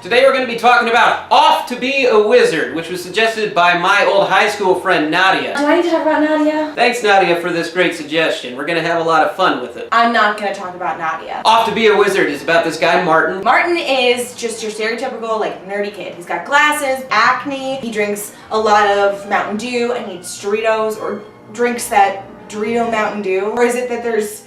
Today we're going to be talking about Off to be a Wizard, which was suggested by my old high school friend Nadia. Do I need to talk about Nadia? Thanks Nadia for this great suggestion. We're going to have a lot of fun with it. I'm not going to talk about Nadia. Off to be a Wizard is about this guy Martin. Martin is just your stereotypical nerdy kid. He's got glasses, acne, he drinks a lot of Mountain Dew and eats Doritos, or drinks that Dorito Mountain Dew. Or is it that there's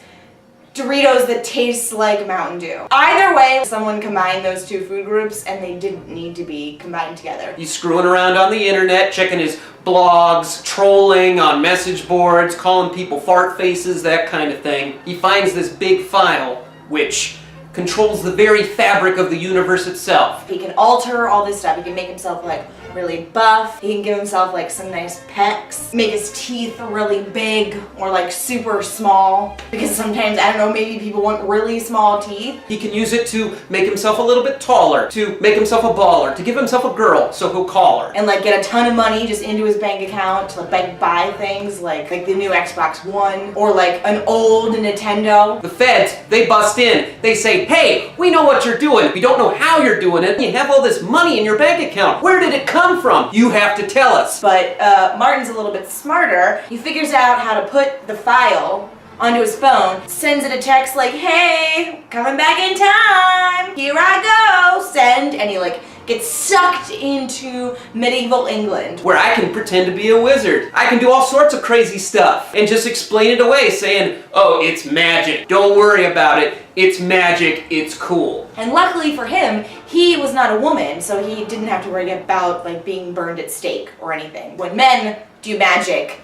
Doritos that taste like Mountain Dew? Either way, someone combined those two food groups and they didn't need to be combined together. He's screwing around on the internet, checking his blogs, trolling on message boards, calling people fart faces, that kind of thing. He finds this big file which controls the very fabric of the universe itself. He can alter all this stuff. He can make himself really buff. He can give himself some nice pecs. Make his teeth really big or super small. Because sometimes, I don't know, maybe people want really small teeth. He can use it to make himself a little bit taller, to make himself a baller, to give himself a girl, so he'll call her. And get a ton of money just into his bank account to buy things like the new Xbox One or an old Nintendo. The feds, they bust in. They say, hey, we know what you're doing. We don't know how you're doing it. You have all this money in your bank account. Where did it come from? You have to tell us. But Martin's a little bit smarter. He figures out how to put the file onto his phone, sends it a text hey, coming back in time, here I go, send, and he gets sucked into medieval England. Where I can pretend to be a wizard. I can do all sorts of crazy stuff and just explain it away saying, oh, it's magic. Don't worry about it. It's magic. It's cool. And luckily for him, he was not a woman, so he didn't have to worry about being burned at stake or anything. When men do magic,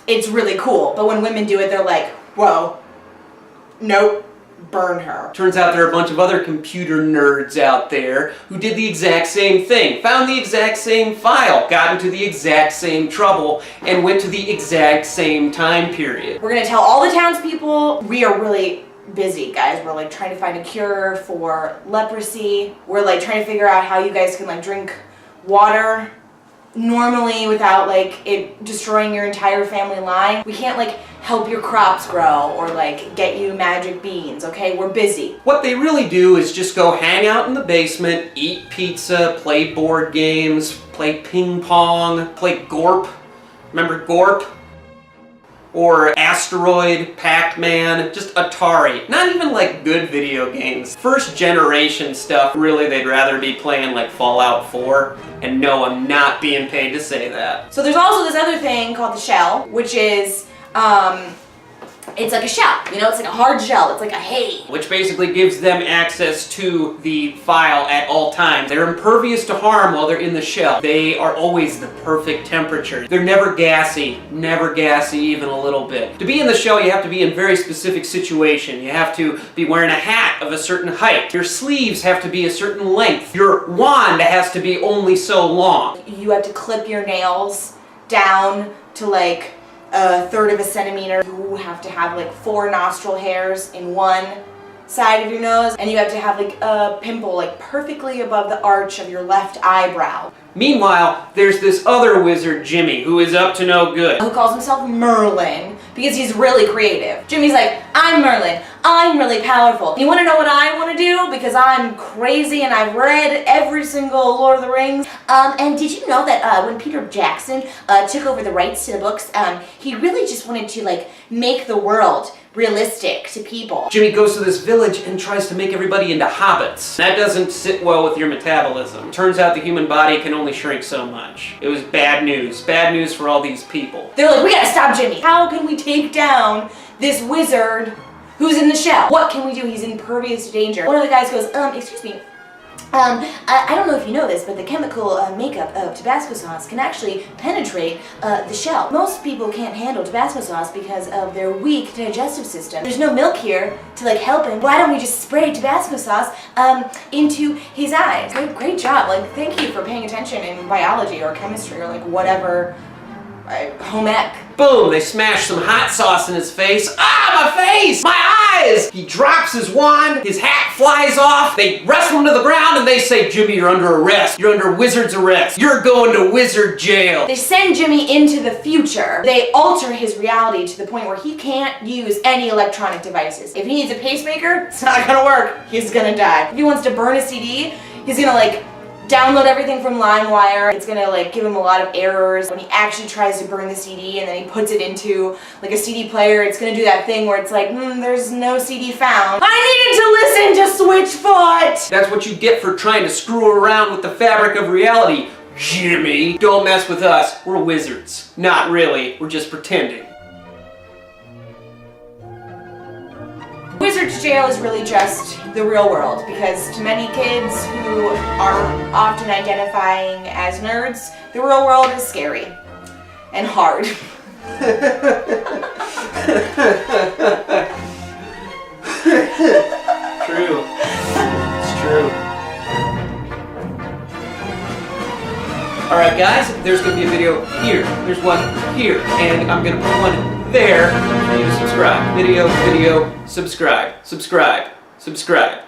it's really cool. But when women do it, they're like, whoa, nope. Burn her. Turns out there are a bunch of other computer nerds out there who did the exact same thing, found the exact same file, got into the exact same trouble, and went to the exact same time period. We're gonna tell all the townspeople we are really busy, guys. We're trying to find a cure for leprosy. We're trying to figure out how you guys can drink water normally without it destroying your entire family line. We can't help your crops grow or get you magic beans, okay? We're busy. What they really do is just go hang out in the basement, eat pizza, play board games, play ping pong, play Gorp. Remember Gorp? Or Asteroid, Pac-Man, just Atari. Not even good video games. First generation stuff, really they'd rather be playing Fallout 4. And no, I'm not being paid to say that. So there's also this other thing called the shell, which is, it's like a shell, it's like a hard shell, it's like a hay. Which basically gives them access to the file at all times. They're impervious to harm while they're in the shell. They are always the perfect temperature. They're never gassy even a little bit. To be in the shell, you have to be in very specific situation. You have to be wearing a hat of a certain height. Your sleeves have to be a certain length. Your wand has to be only so long. You have to clip your nails down to a third of a centimeter. You have to have 4 nostril hairs in one side of your nose, and you have to have a pimple perfectly above the arch of your left eyebrow. Meanwhile, there's this other wizard, Jimmy, who is up to no good. Who calls himself Merlin because he's really creative. Jimmy's I'm Merlin. I'm really powerful. You want to know what I want to do? Because I'm crazy and I've read every single Lord of the Rings. And did you know that when Peter Jackson took over the rights to the books, he really just wanted to make the world realistic to people. Jimmy goes to this village and tries to make everybody into hobbits. That doesn't sit well with your metabolism. Turns out the human body can only shrink so much. It was bad news. Bad news for all these people. They're we gotta stop Jimmy. How can we take down this wizard who's in the shell? What can we do? He's impervious to danger. One of the guys goes, excuse me, I don't know if you know this, but the chemical makeup of Tabasco sauce can actually penetrate the shell. Most people can't handle Tabasco sauce because of their weak digestive system. There's no milk here to help him. Why don't we just spray Tabasco sauce into his eyes? Great job. Thank you for paying attention in biology or chemistry or whatever home ec. Boom, they smash some hot sauce in his face. Ah, my face! My eyes! He drops his wand, his hat flies off, they wrestle him to the ground and they say, Jimmy, you're under arrest. You're under wizard's arrest. You're going to wizard jail. They send Jimmy into the future. They alter his reality to the point where he can't use any electronic devices. If he needs a pacemaker, it's not gonna work. He's gonna die. If he wants to burn a CD, he's gonna download everything from LimeWire. It's gonna like give him a lot of errors. When he actually tries to burn the CD and then he puts it into like a CD player, it's gonna do that thing where it's like, there's no CD found. I needed to listen to Switchfoot! That's what you get for trying to screw around with the fabric of reality, Jimmy. Don't mess with us. We're wizards. Not really. We're just pretending. Wizard's jail is really just the real world, because to many kids who are often identifying as nerds, the real world is scary and hard. True. It's true. Alright guys, there's going to be a video here, there's one here, and I'm going to put one there for you to subscribe. Video, subscribe, subscribe, subscribe.